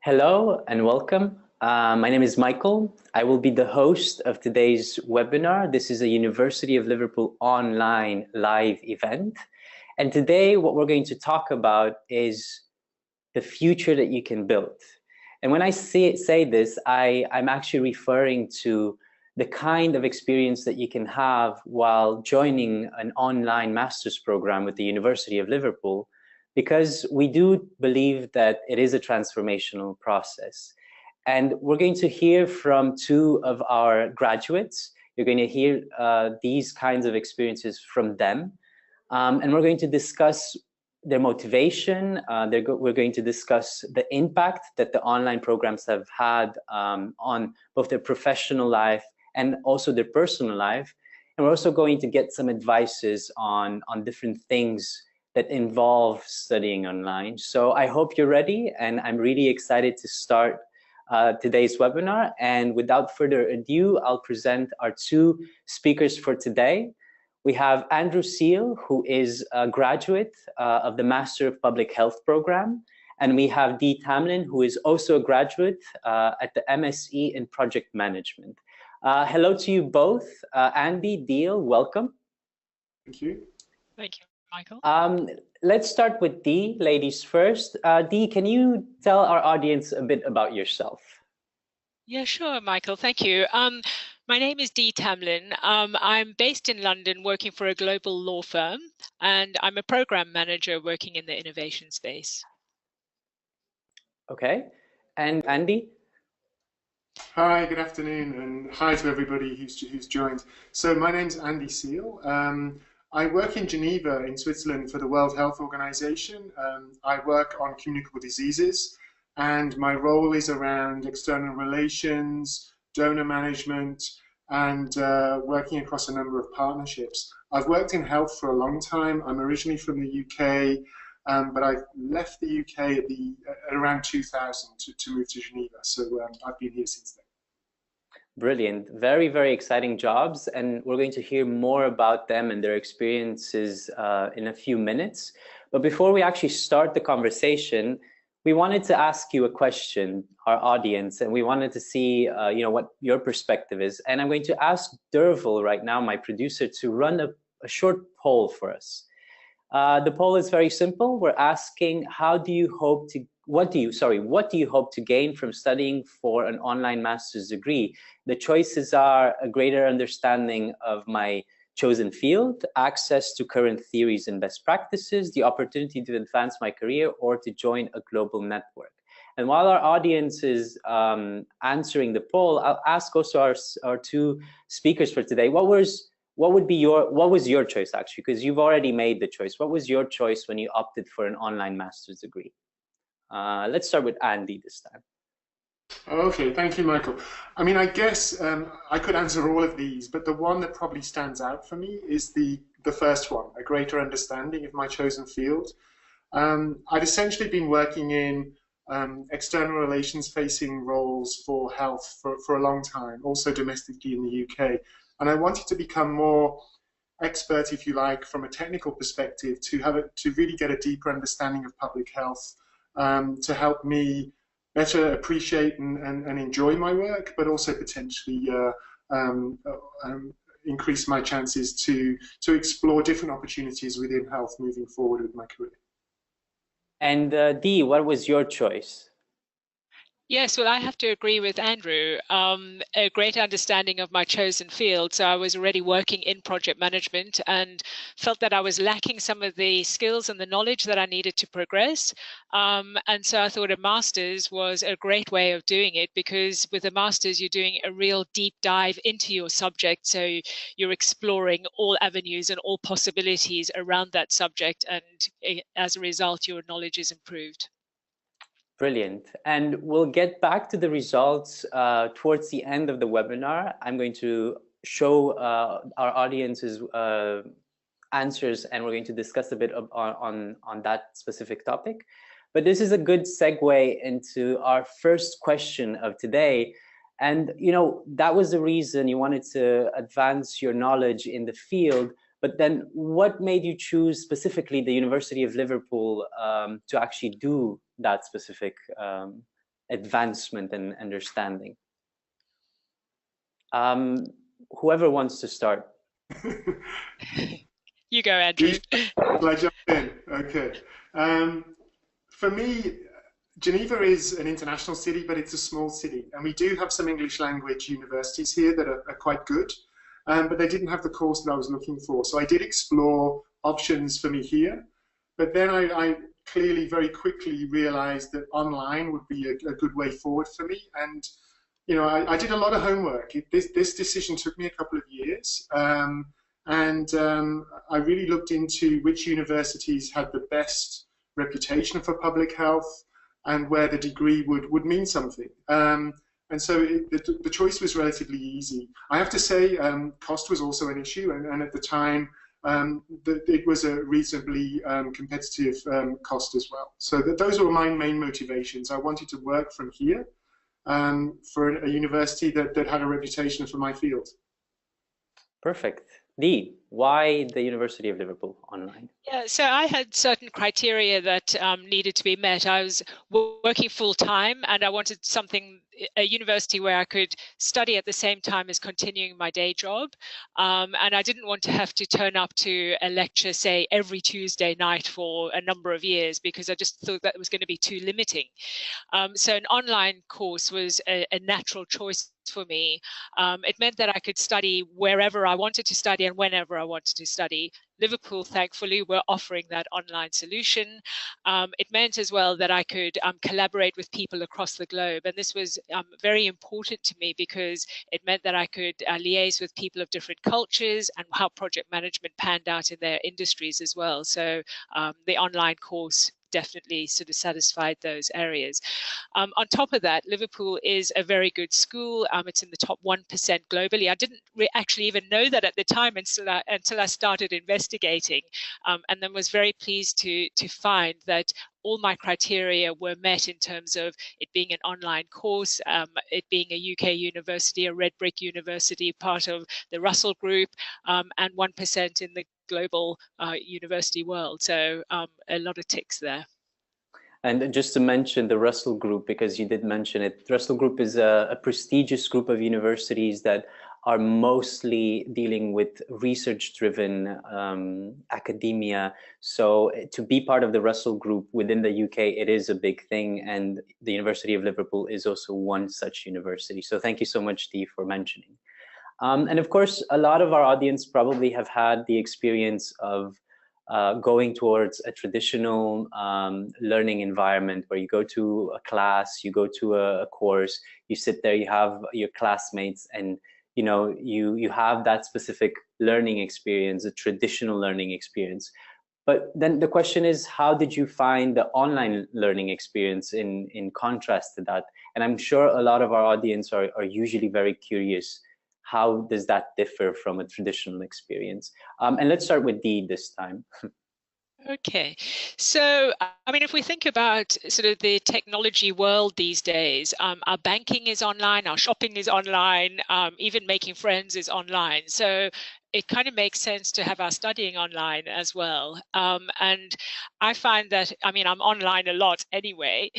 Hello and welcome. My name is Michael. I will be the host of today's webinar. This is a University of Liverpool online live event. And today what we're going to talk about is the future that you can build. And when I say this, I'm actually referring to the kind of experience that you can have while joining an online master's program with the University of Liverpool, because we do believe that it is a transformational process. And we're going to hear from two of our graduates. You're going to hear these kinds of experiences from them. And we're going to discuss their motivation. We're going to discuss the impact that the online programs have had on both their professional life and also their personal life. And we're also going to get some advices on different things that involve studying online. So I hope you're ready, and I'm really excited to start today's webinar. And without further ado, I'll present our two speakers for today. We have Andrew Seale, who is a graduate of the Master of Public Health program. And we have Dee Tamlin, who is also a graduate at the MSc in Project Management. Hello to you both. Andy, Dee, welcome. Thank you. Thank you, Michael. Let's start with Dee, ladies first. Dee, can you tell our audience a bit about yourself? Yeah, sure, Michael. Thank you. My name is Dee Tamlin. I'm based in London working for a global law firm, and I'm a program manager working in the innovation space. Okay. And Andy? Hi, good afternoon, and hi to everybody who's joined. So my name's Andy Seale. I work in Geneva in Switzerland for the World Health Organization. I work on communicable diseases, and my role is around external relations, donor management, and working across a number of partnerships. I've worked in health for a long time. I'm originally from the UK, but I left the UK at around 2000 to move to Geneva. So I've been here since then. Brilliant. Very, very exciting jobs. And we're going to hear more about them and their experiences in a few minutes. But before we actually start the conversation, we wanted to ask you a question, our audience, and we wanted to see what your perspective is. And I'm going to ask Derval right now, my producer, to run a short poll for us. The poll is very simple. We're asking, what do you hope to gain from studying for an online master's degree? The choices are a greater understanding of my chosen field, access to current theories and best practices, the opportunity to advance my career, or to join a global network. And while our audience is answering the poll, I'll ask also our two speakers for today, what was your choice, actually? Because you've already made the choice. What was your choice when you opted for an online master's degree? Let's start with Andy this time. Okay, thank you, Michael. I mean, I guess I could answer all of these, but the one that probably stands out for me is the first one, a greater understanding of my chosen field. I'd essentially been working in external relations facing roles for health for a long time, also domestically in the UK. And I wanted to become more expert, if you like, from a technical perspective, to really get a deeper understanding of public health, to help me better appreciate and enjoy my work, but also potentially increase my chances to explore different opportunities within health moving forward with my career. And Dee, what was your choice? Yes, well, I have to agree with Andrew. A great understanding of my chosen field. So I was already working in project management and felt that I was lacking some of the skills and the knowledge that I needed to progress. And so I thought a master's was a great way of doing it, because with a master's, you're doing a real deep dive into your subject. So you're exploring all avenues and all possibilities around that subject. And as a result, your knowledge is improved. Brilliant. And we'll get back to the results towards the end of the webinar. I'm going to show our audience's answers, and we're going to discuss a bit on that specific topic. But this is a good segue into our first question of today. And, that was the reason you wanted to advance your knowledge in the field. But then what made you choose specifically the University of Liverpool to actually do that specific advancement and understanding. Whoever wants to start. You go, Andrew. Shall I jump in? Okay. For me, Geneva is an international city, but it's a small city. And we do have some English language universities here that are quite good, but they didn't have the course that I was looking for. So I did explore options for me here. But then I clearly very quickly realized that online would be a good way forward for me. And, you know, I did a lot of homework. This decision took me a couple of years. I really looked into which universities had the best reputation for public health and where the degree would mean something. And so the choice was relatively easy. I have to say, cost was also an issue, and at the time, it was a reasonably competitive cost as well. So those were my main motivations. I wanted to work from here for a university that had a reputation for my field. Perfect. Dee, why the University of Liverpool Online? Yeah, so I had certain criteria that needed to be met. I was working full time, and I wanted a university where I could study at the same time as continuing my day job. And I didn't want to have to turn up to a lecture, say, every Tuesday night for a number of years, because I just thought that was going to be too limiting. So an online course was a natural choice for me. It meant that I could study wherever I wanted to study and whenever I wanted to study. Liverpool, thankfully, were offering that online solution. It meant as well that I could collaborate with people across the globe. And this was very important to me because it meant that I could liaise with people of different cultures and how project management panned out in their industries as well. So the online course definitely sort of satisfied those areas. On top of that, Liverpool is a very good school. It's in the top 1% globally. I didn't actually even know that at the time until I started investigating, and then was very pleased to find that all my criteria were met in terms of it being an online course, it being a UK university, a red brick university, part of the Russell Group, and 1% in the global university world. So a lot of ticks there. And just to mention the Russell Group, because you did mention it, the Russell Group is a prestigious group of universities that are mostly dealing with research-driven academia. So to be part of the Russell Group within the UK, it is a big thing. And the University of Liverpool is also one such university. So thank you so much, Dee, for mentioning. And of course, a lot of our audience probably have had the experience of going towards a traditional learning environment where you go to a class, you go to a course, you sit there, you have your classmates, and you know you have that specific learning experience, a traditional learning experience. But then the question is, how did you find the online learning experience in contrast to that? And I'm sure a lot of our audience are usually very curious. How does that differ from a traditional experience? And let's start with Dee this time. Okay, so I mean, if we think about sort of the technology world these days, our banking is online, our shopping is online, even making friends is online. So it kind of makes sense to have our studying online as well. And I find that, I mean, I'm online a lot anyway,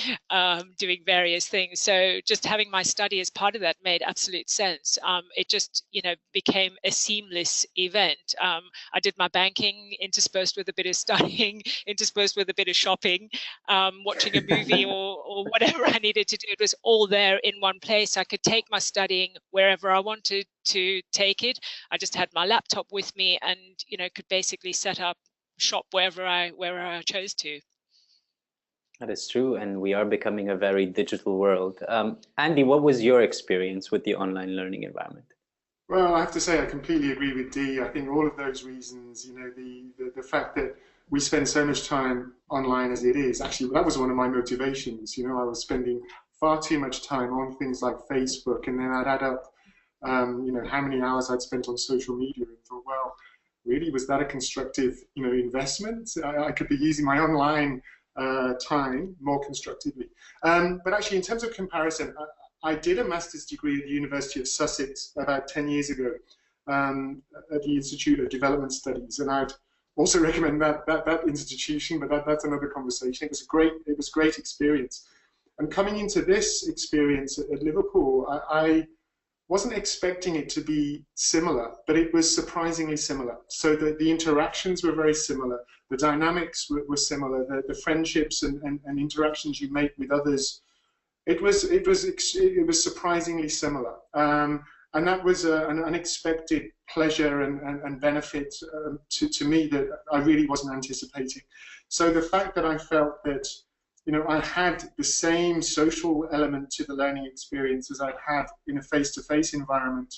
doing various things. So just having my study as part of that made absolute sense. It just, you know, became a seamless event. I did my banking interspersed with a bit of studying, interspersed with a bit of shopping, watching a movie or whatever I needed to do. It was all there in one place. I could take my studying wherever I wanted to take it. I just had my laptop with me and, you know, could basically set up shop wherever I chose to. That is true, and we are becoming a very digital world. Andy, what was your experience with the online learning environment? Well, I have to say I completely agree with Dee. I think all of those reasons, you know, the fact that we spend so much time online as it is, actually, that was one of my motivations. You know, I was spending far too much time on things like Facebook, and then I'd add up you know, how many hours I'd spent on social media, and thought, well, really, was that a constructive, you know, investment? I could be using my online time more constructively. But actually, in terms of comparison, I did a master's degree at the University of Sussex about 10 years ago at the Institute of Development Studies, and I'd also recommend that institution, but that's another conversation. It was great experience. And coming into this experience at Liverpool, I wasn't expecting it to be similar, but it was surprisingly similar. So the interactions were very similar. The dynamics were similar. The friendships and interactions you make with others, it was surprisingly similar. And that was an unexpected pleasure and benefit to me that I really wasn't anticipating. So the fact that I felt that, you know, I had the same social element to the learning experience as I'd had in a face-to-face environment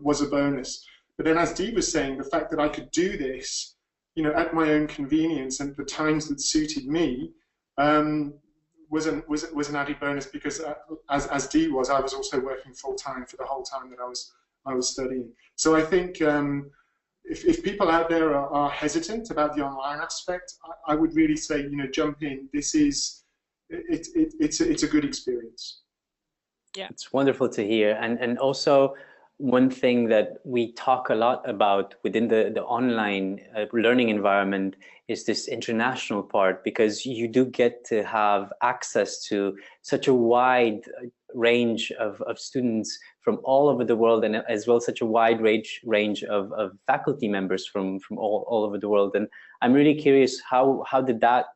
was a bonus. But then, as Dee was saying, the fact that I could do this, you know, at my own convenience and the times that suited me, was an added bonus, because as Dee was, I was also working full time for the whole time that I was studying. So I think if people out there are hesitant about the online aspect, I would really say, you know, jump in. It's a good experience. Yeah, it's wonderful to hear. And also, one thing that we talk a lot about within the online learning environment is this international part, because you do get to have access to such a wide range of students from all over the world, and as well such a wide range of faculty members from all over the world. And I'm really curious, how did that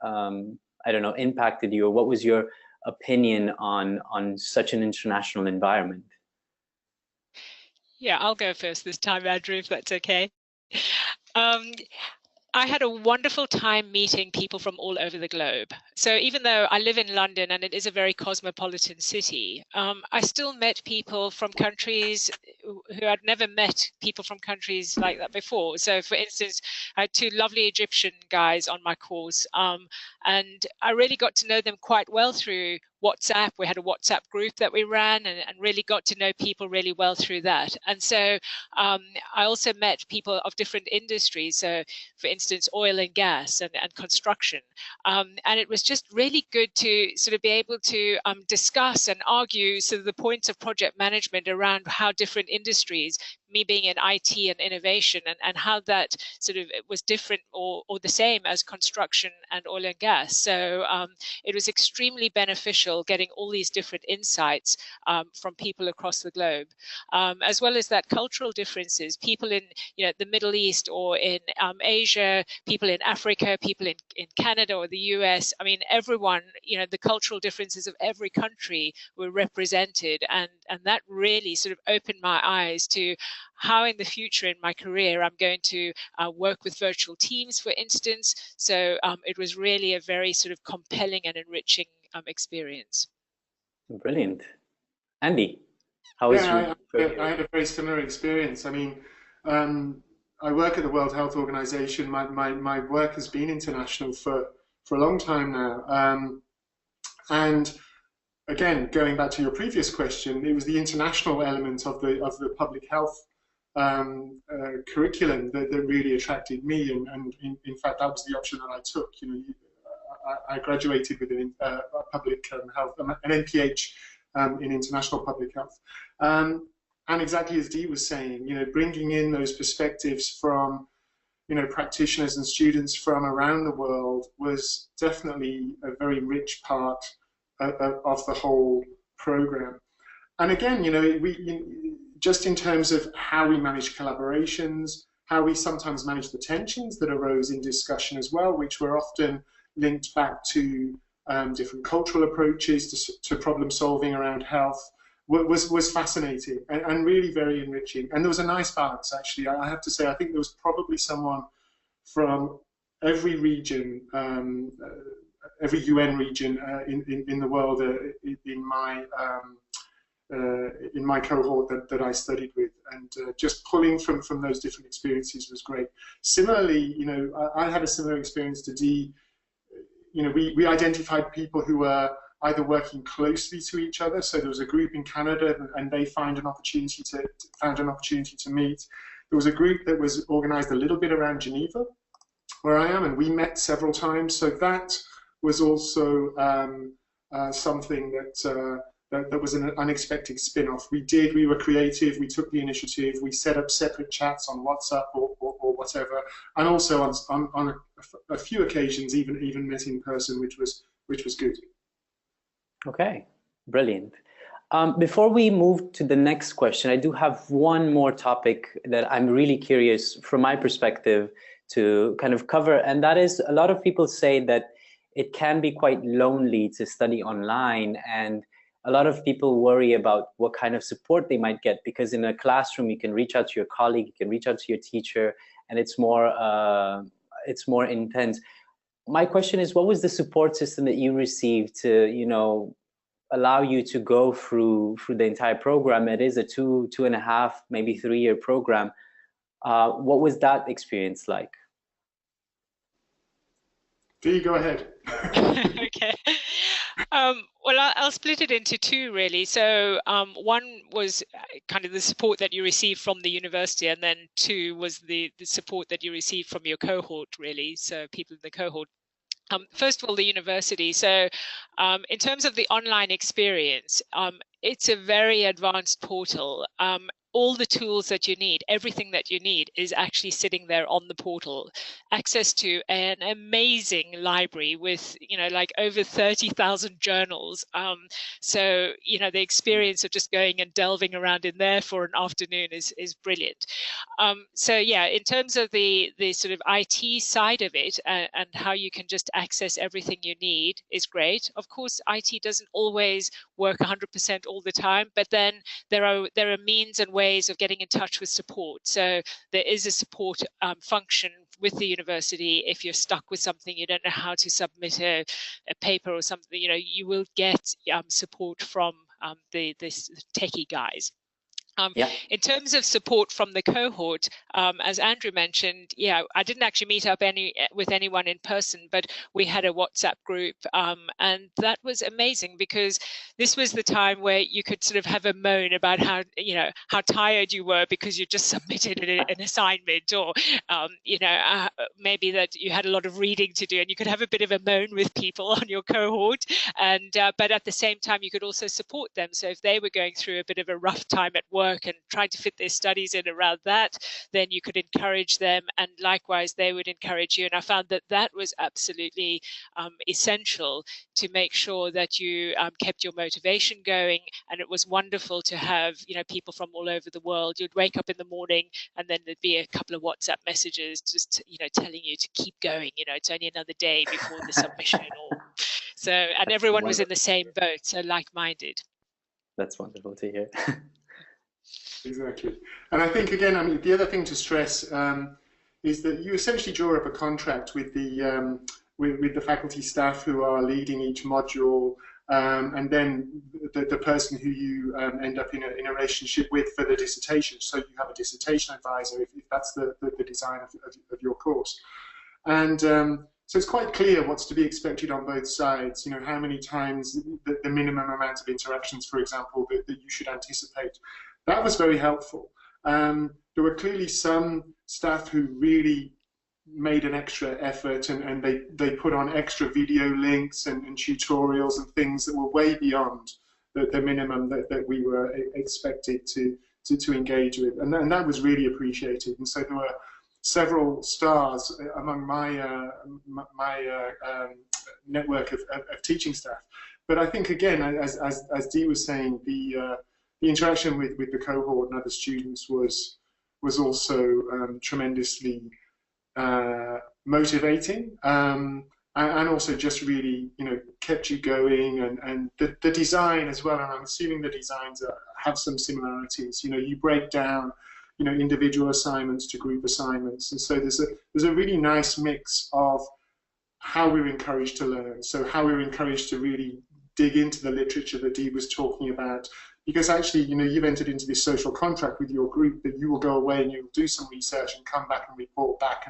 I don't know, impacted you, or what was your opinion on such an international environment? Yeah, I'll go first this time, Andrew, if that's okay. I had a wonderful time meeting people from all over the globe. So even though I live in London and it is a very cosmopolitan city, I still met people from countries who I'd never met people from countries like that before. So for instance, I had two lovely Egyptian guys on my course, and I really got to know them quite well through WhatsApp. We had a WhatsApp group that we ran, and really got to know people really well through that. And so I also met people of different industries. So for instance, oil and gas and construction. And it was just really good to sort of be able to discuss and argue sort of the points of project management around how different industries, me being in IT and innovation, and how that sort of was different or the same as construction and oil and gas. So it was extremely beneficial getting all these different insights from people across the globe, as well as that cultural differences, people in, you know, the Middle East or in Asia, people in Africa, people in Canada or the US. I mean, everyone, you know, the cultural differences of every country were represented, and that really sort of opened my eyes to how in the future in my career I'm going to work with virtual teams, for instance. So it was really a very sort of compelling and enriching experience. Brilliant. Andy, how was Yeah, your... I had a very similar experience. I mean, I work at the World Health Organization. My work has been international for a long time now. And again, going back to your previous question, it was the international element of the public health curriculum that really attracted me, and in fact that was the option that I took. You know, I graduated with a public health, an MPH in international public health, and exactly as Dee was saying, you know, bringing in those perspectives from, you know, practitioners and students from around the world was definitely a very rich part of the whole program. And again, you know, just in terms of how we manage collaborations, how we sometimes manage the tensions that arose in discussion as well, which were often linked back to different cultural approaches to problem solving around health, was fascinating and really very enriching. And there was a nice balance, actually. I have to say, I think there was probably someone from every region, every UN region in the world in my cohort that I studied with, and just pulling from those different experiences was great. Similarly, you know, I had a similar experience to Dee. You know, we identified people who were either working closely to each other. So there was a group in Canada, and they found an opportunity to meet. There was a group that was organized a little bit around Geneva, where I am, and we met several times. So that was also something that was an unexpected spin-off. We were creative, we took the initiative, we set up separate chats on WhatsApp or whatever, and also on a few occasions even met in person, which was good. Okay, brilliant. Before we move to the next question, I do have one more topic that I'm really curious from my perspective to kind of cover, and that is a lot of people say that it can be quite lonely to study online, and a lot of people worry about what kind of support they might get, because in a classroom you can reach out to your colleague, you can reach out to your teacher, and it's more intense. My question is, what was the support system that you received to, allow you to go through the entire program? It is a 2.5, maybe 3-year program. What was that experience like? Do you go ahead? Okay. Well, I'll split it into two, really. So one was kind of the support that you received from the university, and then two was the support that you received from your cohort, really. So people in the cohort. First of all, the university. So in terms of the online experience, it's a very advanced portal. All the tools that you need, everything that you need is actually sitting there on the portal. Access to an amazing library with, like over 30,000 journals. So, the experience of just going and delving around in there for an afternoon is brilliant. So yeah, in terms of the sort of IT side of it and how you can just access everything you need is great. Of course, IT doesn't always work 100% all the time, but then there are means and ways of getting in touch with support. So there is a support function with the university. If you're stuck with something, you don't know how to submit a paper or something, you will get support from the techie guys. In terms of support from the cohort, as Andrew mentioned, I didn't actually meet up with anyone in person, but we had a WhatsApp group, and that was amazing because this was the time where you could sort of have a moan about how tired you were because you just submitted an assignment, or maybe that you had a lot of reading to do, and you could have a bit of a moan with people on your cohort, and but at the same time you could also support them. So if they were going through a bit of a rough time at work and trying to fit their studies in around that, then you could encourage them, and likewise they would encourage you. And I found that was absolutely essential to make sure that you kept your motivation going. And it was wonderful to have people from all over the world. You'd wake up in the morning and then there'd be a couple of WhatsApp messages just telling you to keep going. It's only another day before the submission, and everyone was in the same boat, so like-minded. That's wonderful to hear. Exactly. And I think, again, the other thing to stress is that you essentially draw up a contract with the faculty staff who are leading each module, and then the person who you end up in a relationship with for the dissertation. So you have a dissertation advisor if that's the design of your course. And so it's quite clear what's to be expected on both sides. How many times the minimum amount of interactions, for example, that you should anticipate. That was very helpful. There were clearly some staff who really made an extra effort, and they put on extra video links and tutorials and things that were way beyond the minimum that we were expected to engage with, and that was really appreciated. And so there were several stars among my network of teaching staff. But I think, again, as Dee was saying, the interaction with the cohort and other students was also tremendously motivating, and also just really kept you going, and the design as well. And I'm assuming the designs have some similarities. You break down individual assignments to group assignments, and so there's a really nice mix of how we're encouraged to learn. So how we're encouraged to really dig into the literature that Dee was talking about, because actually, you've entered into this social contract with your group that you will go away and you'll do some research and come back and report back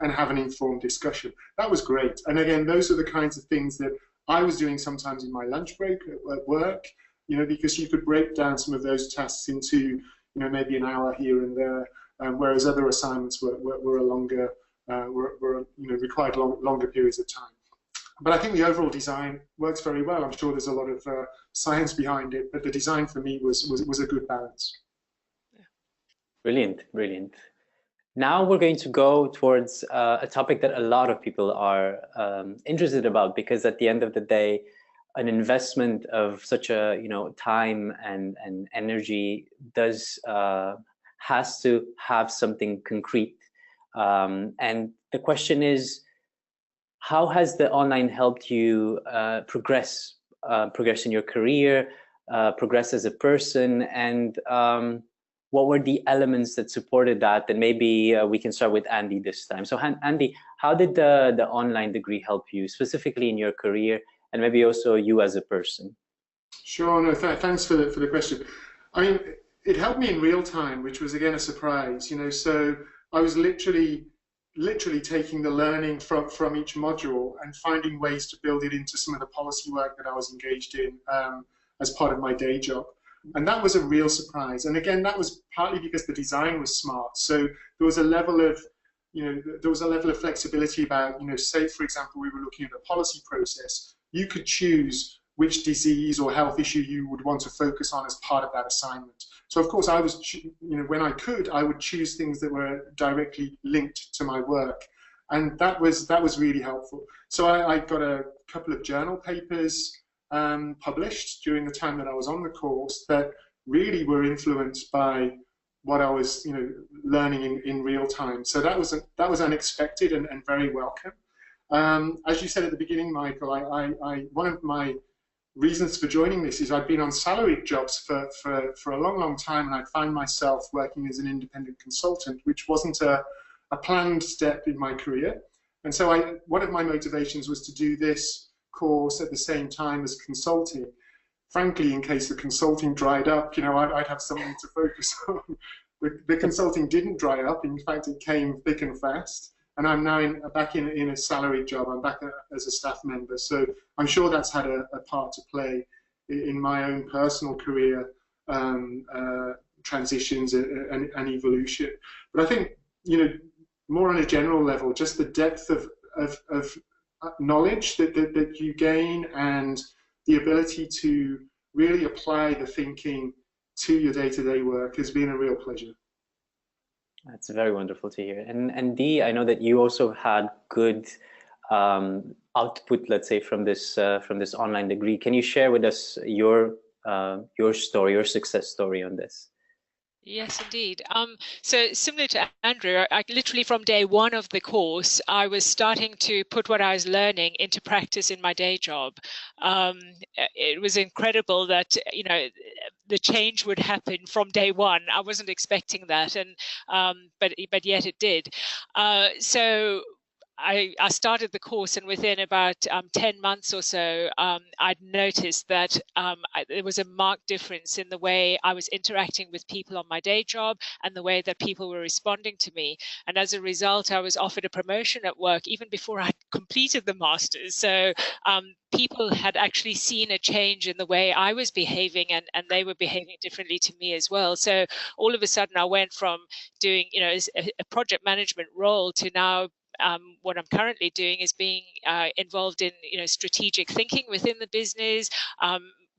and have an informed discussion. That was great. And again, those are the kinds of things that I was doing sometimes in my lunch break at work, because you could break down some of those tasks into, maybe an hour here and there, whereas other assignments were a longer, required longer periods of time. But I think the overall design works very well. I'm sure there's a lot of science behind it, but the design for me was a good balance. Brilliant, brilliant. Now we're going to go towards a topic that a lot of people are interested about, because at the end of the day, an investment of such a time and energy does has to have something concrete. And the question is, how has the online helped you progress in your career, progress as a person, and what were the elements that supported that? And maybe we can start with Andy this time. So Andy, how did the online degree help you specifically in your career, and maybe also you as a person? Sure, no, thanks for the question. I mean, it helped me in real time, which was again a surprise, so I was literally taking the learning from each module and finding ways to build it into some of the policy work that I was engaged in as part of my day job. And that was a real surprise. And again, that was partly because the design was smart. So there was a level of, flexibility about, say, for example, we were looking at a policy process. You could choose which disease or health issue you would want to focus on as part of that assignment. So of course I was, when I could, I would choose things that were directly linked to my work. And that was really helpful. So I got a couple of journal papers published during the time that I was on the course that really were influenced by what I was, learning in real time. So that was unexpected and very welcome. As you said at the beginning, Michael, one of my reasons for joining this is I'd been on salaried jobs for a long time, and I'd find myself working as an independent consultant, which wasn't a planned step in my career. And so one of my motivations was to do this course at the same time as consulting. Frankly, in case the consulting dried up, I'd have something to focus on. The consulting didn't dry up. In fact, it came thick and fast. And I'm now back in a salaried job. I'm back as a staff member. So I'm sure that's had a part to play in my own personal career transitions and evolution. But I think, more on a general level, just the depth of knowledge that you gain and the ability to really apply the thinking to your day-to-day work has been a real pleasure. That's very wonderful to hear. And Dee, I know that you also had good output, let's say, from this online degree. Can you share with us your story, your success story on this? Yes, indeed. So similar to Andrew, I literally from day one of the course, I was starting to put what I was learning into practice in my day job. It was incredible that, the change would happen from day one. I wasn't expecting that, and but yet it did. So I started the course, and within about 10 months or so, I'd noticed that there was a marked difference in the way I was interacting with people on my day job and the way that people were responding to me. And as a result, I was offered a promotion at work even before I'd completed the master's. So people had actually seen a change in the way I was behaving, and they were behaving differently to me as well. So all of a sudden, I went from doing, a project management role to now what I'm currently doing is being involved in, strategic thinking within the business,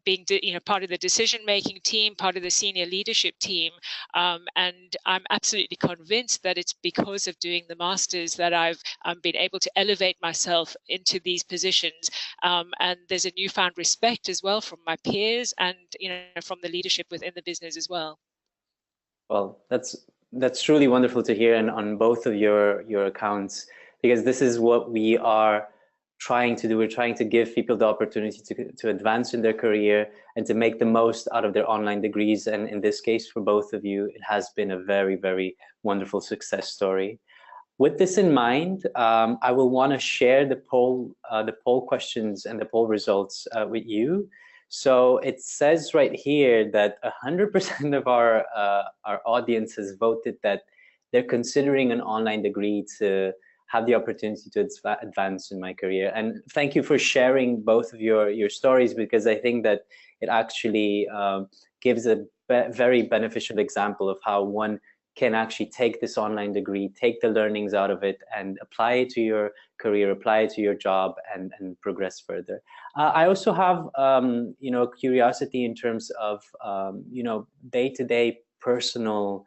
being, part of the decision-making team, part of the senior leadership team. And I'm absolutely convinced that it's because of doing the master's that I've been able to elevate myself into these positions. And there's a newfound respect as well from my peers and, from the leadership within the business as well. Well, that's truly wonderful to hear, and on both of your accounts, because this is what we are trying to do. We're trying to give people the opportunity to advance in their career and to make the most out of their online degrees. And in this case, for both of you, it has been a very, very wonderful success story. With this in mind, I will want to share the poll questions and the poll results with you. So it says right here that 100% of our audience has voted that they're considering an online degree to have the opportunity to advance in my career. And thank you for sharing both of your stories, because I think that it actually gives a very beneficial example of how one can actually take this online degree, take the learnings out of it, and apply it to your career, apply it to your job, and progress further. I also have, curiosity in terms of, day-to-day personal,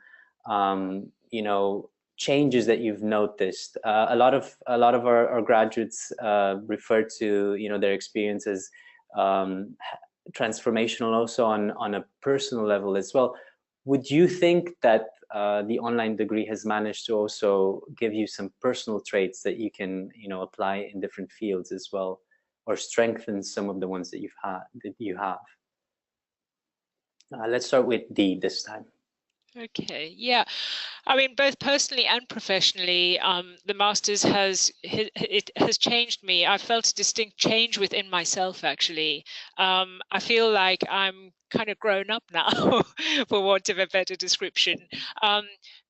changes that you've noticed. A lot of our graduates refer to, their experiences transformational also on a personal level as well. Would you think that the online degree has managed to also give you some personal traits that you can, apply in different fields as well, or strengthen some of the ones that you have? Let's start with Dee this time. Okay, yeah. I mean, both personally and professionally, the Masters has changed me. I felt a distinct change within myself, actually. I feel like I'm kind of grown up now, for want of a better description.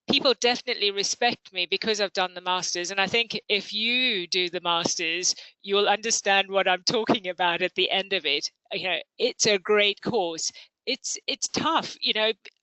People definitely respect me because I've done the Masters. And I think if you do the Masters, you'll understand what I'm talking about at the end of it. It's a great course. It's tough,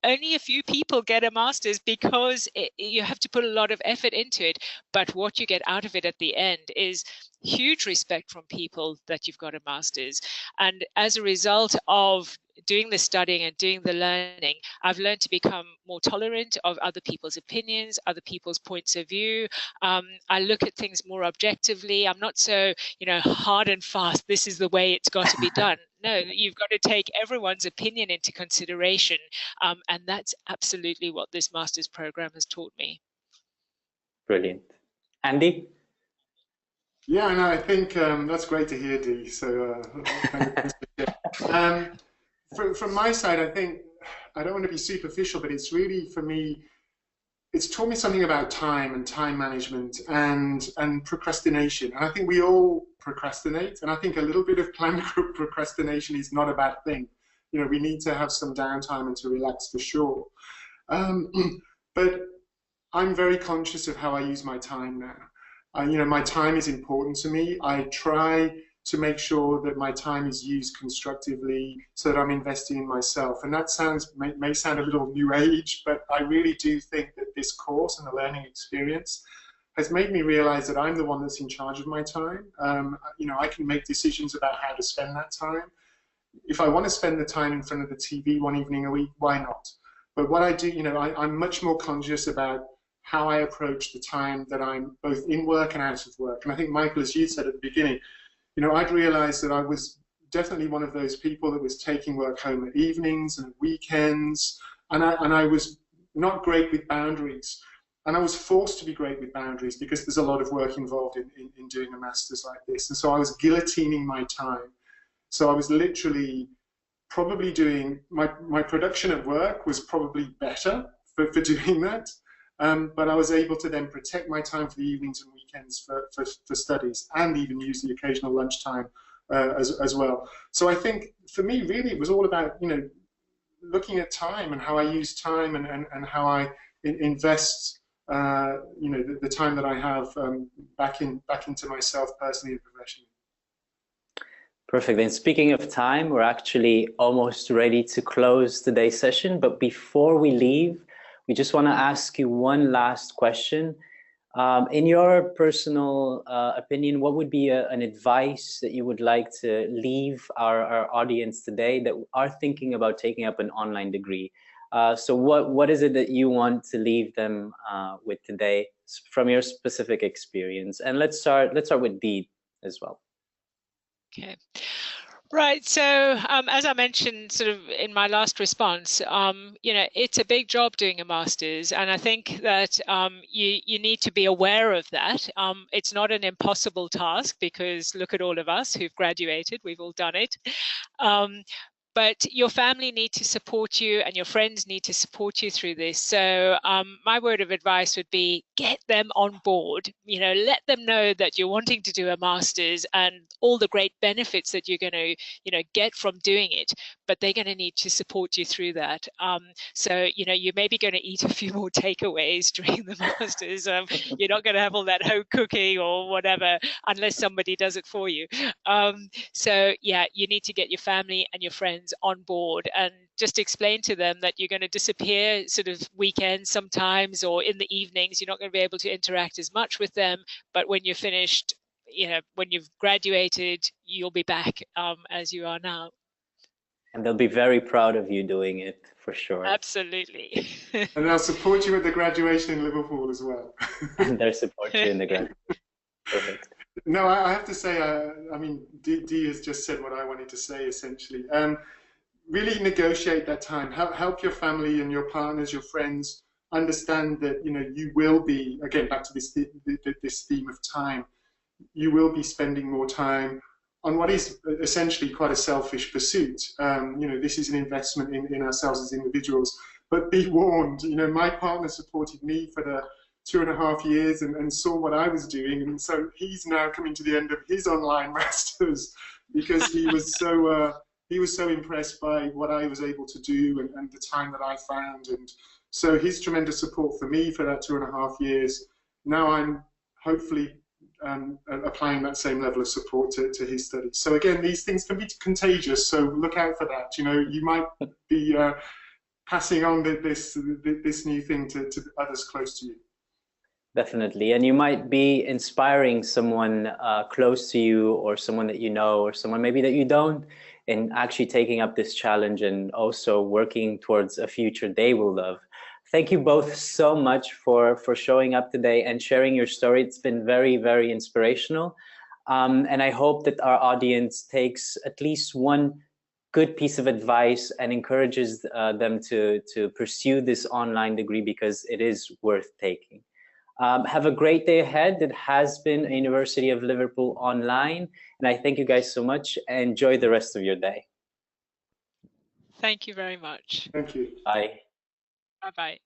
only a few people get a master's because you have to put a lot of effort into it. But what you get out of it at the end is huge respect from people that you've got a master's. And as a result of doing the studying and doing the learning, I've learned to become more tolerant of other people's opinions, other people's points of view. I look at things more objectively. I'm not so, hard and fast, this is the way it's got to be done. No, you've got to take everyone's opinion into consideration. And that's absolutely what this master's program has taught me. Brilliant. Andy? Yeah, no, I think that's great to hear, Dee. So from my side, I think, I don't want to be superficial, but it's really, for me, it's taught me something about time and time management and procrastination. And I think we all procrastinate. And I think a little bit of planned procrastination is not a bad thing. We need to have some downtime and to relax for sure. But I'm very conscious of how I use my time now. My time is important to me. I try to make sure that my time is used constructively so that I'm investing in myself. And that may sound a little new age, but I really do think that this course and the learning experience has made me realize that I'm the one that's in charge of my time. I can make decisions about how to spend that time. If I want to spend the time in front of the TV one evening a week, why not? But what I do, I'm much more conscious about how I approach the time that I'm both in work and out of work. And I think, Michael, as you said at the beginning, I'd realized that I was definitely one of those people that was taking work home at evenings and weekends, and I was not great with boundaries. And I was forced to be great with boundaries because there's a lot of work involved in doing a master's like this. And so I was guillotining my time. So I was literally probably doing, my production at work was probably better for doing that. But I was able to then protect my time for the evenings and weekends for studies, and even use the occasional lunchtime as well. So I think for me, really, it was all about, looking at time and how I use time and how I invest, the time that I have back into myself personally and professionally. Perfect. And speaking of time, we're actually almost ready to close today's session. But before we leave, we just want to ask you one last question. In your personal opinion, what would be an advice that you would like to leave our audience today that are thinking about taking up an online degree? So what is it that you want to leave them with today from your specific experience? And let's start with Dee as well. Okay. Right. So as I mentioned sort of in my last response, it's a big job doing a master's. And I think that you need to be aware of that. It's not an impossible task because look at all of us who've graduated. We've all done it. But your family need to support you and your friends need to support you through this. So my word of advice would be get them on board, let them know that you're wanting to do a master's and all the great benefits that you're going to, get from doing it, but they're going to need to support you through that. So, you're maybe going to eat a few more takeaways during the master's. You're not going to have all that home cooking or whatever unless somebody does it for you. So yeah, you need to get your family and your friends on board and just explain to them that you're going to disappear sort of weekends sometimes or in the evenings. You're not going to be able to interact as much with them, but when you're finished, when you've graduated, you'll be back as you are now. And they'll be very proud of you doing it, for sure. Absolutely. And they'll support you at the graduation in Liverpool as well. And they'll support you in the graduation. Perfect. No, I have to say, I mean, Dee has just said what I wanted to say, essentially. Really negotiate that time. Help your family and your partners, your friends, understand that, you know, you will be, again, back to this theme of time, you will be spending more time on what is essentially quite a selfish pursuit. You know, this is an investment in ourselves as individuals. But be warned, you know, my partner supported me for the 2.5 years and saw what I was doing, and so he's now coming to the end of his online masters because he was so impressed by what I was able to do and the time that I found, and so his tremendous support for me for that 2.5 years. Now I'm hopefully applying that same level of support to his studies. So again, these things can be contagious, so look out for that. You know, you might be passing on this new thing to others close to you. Definitely. And you might be inspiring someone close to you, or someone that you know, or someone maybe that you don't, in actually taking up this challenge and also working towards a future they will love. Thank you both so much for showing up today and sharing your story. It's been very, very inspirational. And I hope that our audience takes at least one good piece of advice and encourages them to pursue this online degree, because it is worth taking. Have a great day ahead. It has been a University of Liverpool Online, and I thank you guys so much. Enjoy the rest of your day. Thank you very much. Thank you. Bye. Bye-bye.